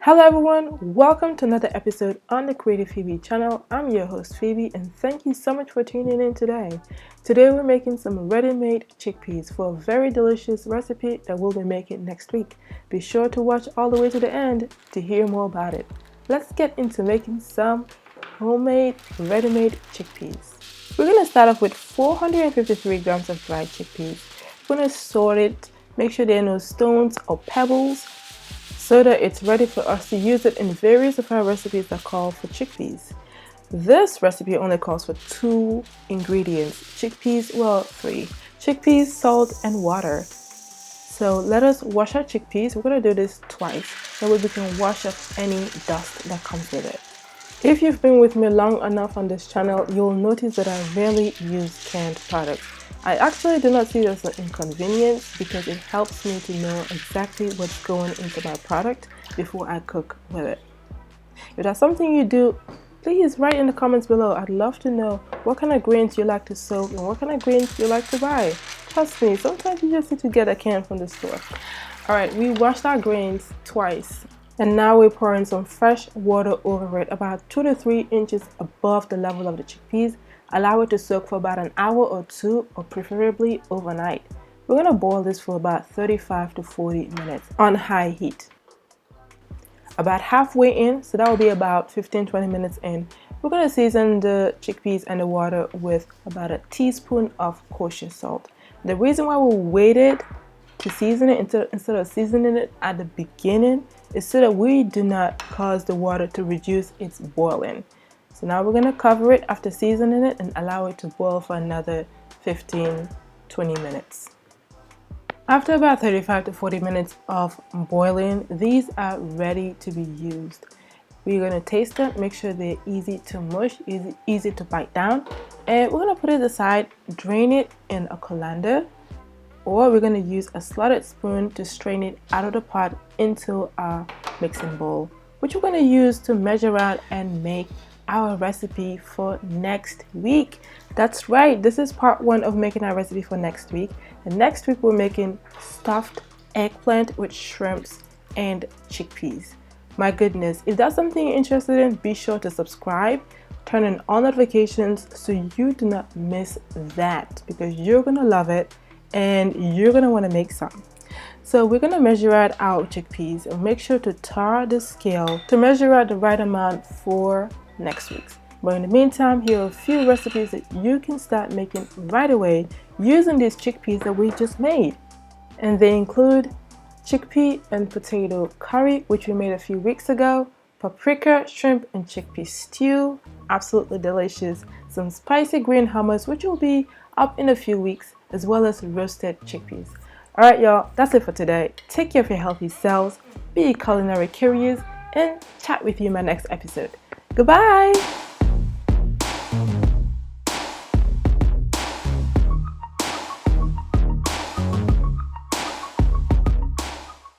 Hello everyone, welcome to another episode on the Creative Phebe channel. I'm your host Phoebe and thank you so much for tuning in today. Today we're making some ready-made chickpeas for a very delicious recipe that we'll be making next week. Be sure to watch all the way to the end to hear more about it. Let's get into making some homemade ready-made chickpeas. We're going to start off with 453 grams of dried chickpeas. We're going to sort it, make sure there are no stones or pebbles, so that it's ready for us to use it in various of our recipes that call for chickpeas. This recipe only calls for 2 ingredients, three. Chickpeas, salt, and water. So let us wash our chickpeas. We're going to do this twice, so we can wash off any dust that comes with it. If you've been with me long enough on this channel, you'll notice that I rarely use canned products. I actually do not see this as an inconvenience because it helps me to know exactly what's going into my product before I cook with it. If that's something you do, please write in the comments below. I'd love to know what kind of grains you like to soak and what kind of grains you like to buy. Trust me, sometimes you just need to get a can from the store. Alright, we washed our grains twice. And now we're pouring some fresh water over it, about 2 to 3 inches above the level of the chickpeas. Allow it to soak for about an hour or 2, or preferably overnight. We're going to boil this for about 35 to 40 minutes on high heat. About halfway in, so that will be about 15-20 minutes in, we're going to season the chickpeas and the water with about a teaspoon of kosher salt. The reason why we waited to season it instead of seasoning it at the beginning is so that we do not cause the water to reduce its boiling. So now we're going to cover it after seasoning it and allow it to boil for another 15-20 minutes. After about 35 to 40 minutes of boiling, these are ready to be used. We're going to taste them, make sure they're easy to mush, easy to bite down, and we're going to put it aside, drain it in a colander, or we're going to use a slotted spoon to strain it out of the pot into our mixing bowl, which we're going to use to measure out and make our recipe for next week. That's right, this is part 1 of making our recipe for next week. And next week we're making stuffed eggplant with shrimps and chickpeas. My goodness, if that's something you're interested in, be sure to subscribe, turn on all notifications so you do not miss that, because you're gonna love it and you're gonna want to make some. So we're gonna measure out our chickpeas and make sure to tar the scale to measure out the right amount for next week's. But in the meantime, here are a few recipes that you can start making right away using these chickpeas that we just made. And they include chickpea and potato curry, which we made a few weeks ago, paprika, shrimp and chickpea stew, absolutely delicious, some spicy green hummus, which will be up in a few weeks, as well as roasted chickpeas. Alright y'all, that's it for today. Take care of your healthy selves, be culinary curious, and chat with you in my next episode. Goodbye!